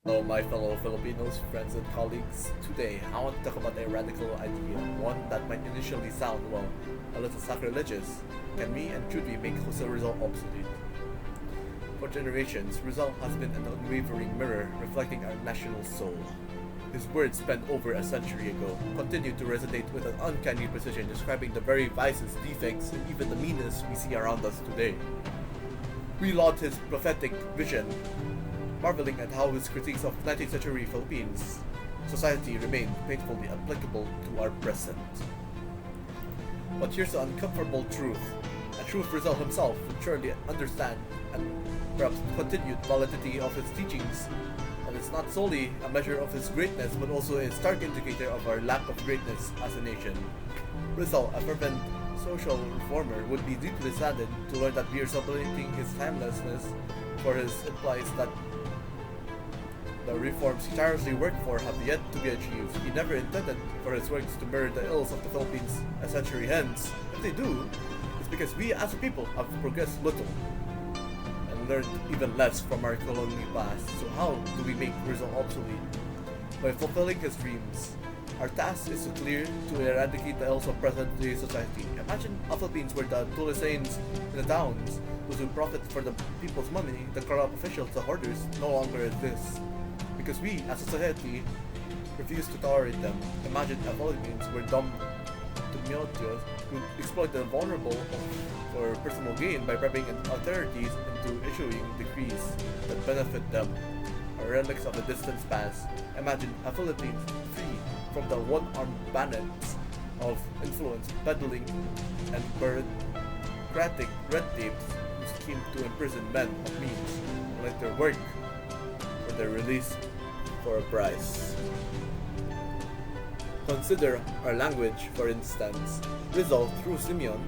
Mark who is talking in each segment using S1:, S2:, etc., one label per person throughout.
S1: Hello, my fellow Filipinos, friends, and colleagues. Today, I want to talk about a radical idea, one that might initially sound, well, a little sacrilegious. Can we and should we make Jose Rizal obsolete? For generations, Rizal has been an unwavering mirror reflecting our national soul. His words penned over a century ago continue to resonate with an uncanny precision, describing the very vices, defects, and even the meanness we see around us today. We laud his prophetic vision, marveling at how his critiques of 19th century Philippines society remain painfully applicable to our present. But here's the uncomfortable truth, a truth Rizal himself would surely understand, and perhaps continued validity of his teachings, and it's not solely a measure of his greatness but also a stark indicator of our lack of greatness as a nation. Rizal, a fervent social reformer, would be deeply saddened to learn that we are celebrating his timelessness, for his implies that the reforms he tirelessly worked for have yet to be achieved. He never intended for his works to mirror the ills of the Philippines a century hence. If they do, it's because we as a people have progressed little and learned even less from our colonial past. So how do we make Rizal obsolete? By fulfilling his dreams. Our task is to clear to eradicate the ills of present-day society. Imagine a Philippines where the Tulisanes in the towns, those who profit for the people's money, the corrupt officials, the hoarders, no longer exist. Because we, as a society, refuse to tolerate them. Imagine a Philippines where dumb tumultuous would exploit the vulnerable for personal gain by bribing authorities into issuing decrees that benefit them, or relics of the distant past. Imagine a Philippines free from the one-armed bandits of influence, peddling, and bureaucratic red tapes who scheme to imprison men of means, and let their work for their release for a price. Consider our language, for instance. Rizal, through Simeon,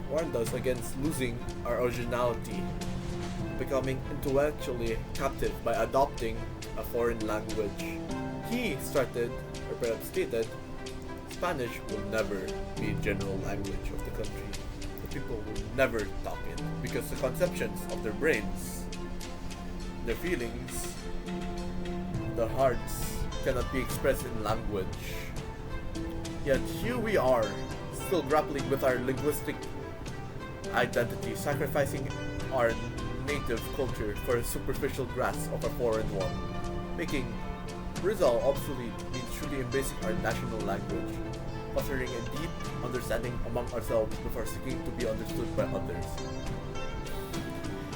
S1: warned us against losing our originality, becoming intellectually captive by adopting a foreign language. He started, or perhaps stated, Spanish will never be general language of the country. The people will never talk it because the conceptions of their brains, their feelings, their hearts cannot be expressed in language. Yet here we are, still grappling with our linguistic identity, sacrificing our native culture for a superficial grasp of a foreign one. Making Rizal obsolete means truly embracing our national language, fostering a deep understanding among ourselves before seeking to be understood by others.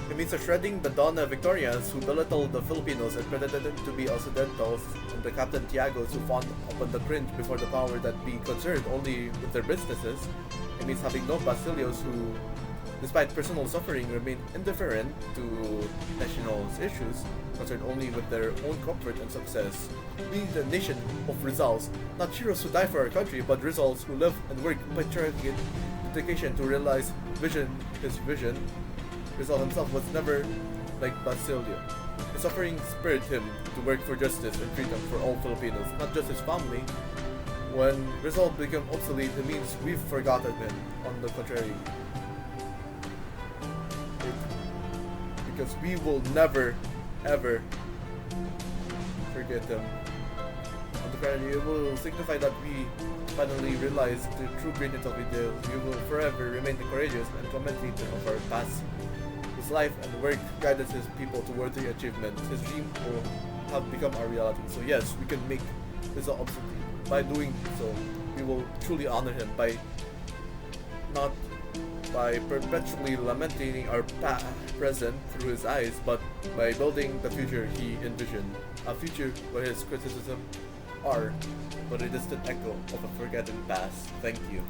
S1: It means shredding the Donna Victorias who belittled the Filipinos and pretended to be Occidentals, and the Captain Tiagos who fawned upon the cringe before the power that be concerned only with their businesses. It means having no Basilios who, despite personal suffering, remain indifferent to national issues, concerned only with their own comfort and success. We need a nation of Rizals, not heroes who die for our country, but Rizals who live and work patriotic dedication to realize his vision. Rizal himself was never like Basilio. His suffering spurred him to work for justice and freedom for all Filipinos, not just his family. When Rizal became obsolete, it means we've forgotten him. On the contrary, because we will never, ever forget him. On the contrary, it will signify that we finally realize the true greatness of ideals. We will forever remain the courageous and commentator of our past. His life and work guided his people to worthy achievements. His dream will have become our reality. So yes, we can make Rizal obsolete. By doing so, we will truly honor him by not by perpetually lamenting our present through his eyes, but by building the future he envisioned. A future where his criticism are but a distant echo of a forgotten past. Thank you.